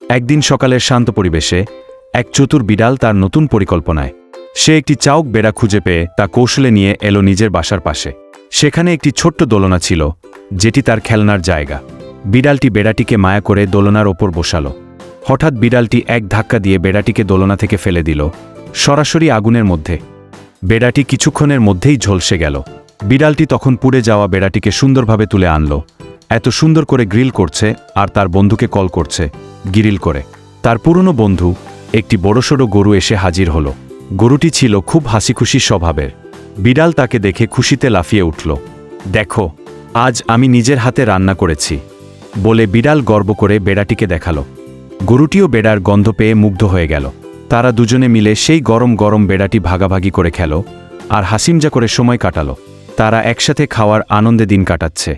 একদিন সকালের শান্ত পরিবেশে এক চতুর বিড়াল তার নতুন পরিকল্পনায় সে একটি চাউক বেড়া খুঁজে পেয়ে তা কৌশলে নিয়ে এলো নিজের বাসার পাশে। সেখানে একটি ছোট্ট দোলনা ছিল, যেটি তার খেলনার জায়গা। বিড়ালটি বেড়াটিকে মায়া করে দোলনার ওপর বসালো। হঠাৎ বিড়ালটি এক ধাক্কা দিয়ে বেড়াটিকে দোলনা থেকে ফেলে দিল, সরাসরি আগুনের মধ্যে। বেড়াটি কিছুক্ষণের মধ্যেই ঝলসে গেল। বিড়ালটি তখন পুড়ে যাওয়া বেড়াটিকে সুন্দরভাবে তুলে আনল। এত সুন্দর করে গ্রিল করছে আর তার বন্ধুকে কল করছে গ্রিল করে। তার পুরনো বন্ধু একটি বড়সড় গরু এসে হাজির হল। গরুটি ছিল খুব হাসিখুশি স্বভাবের। বিড়াল তাকে দেখে খুশিতে লাফিয়ে উঠল। দেখো, আজ আমি নিজের হাতে রান্না করেছি বলে বিড়াল গর্ব করে বেড়াটিকে দেখালো। গরুটিও বেড়ার গন্ধ পেয়ে মুগ্ধ হয়ে গেল। তারা দুজনে মিলে সেই গরম গরম বেড়াটি ভাগাভাগি করে খেল আর হাসিমজা করে সময় কাটালো। তারা একসাথে খাওয়ার আনন্দে দিন কাটাচ্ছে।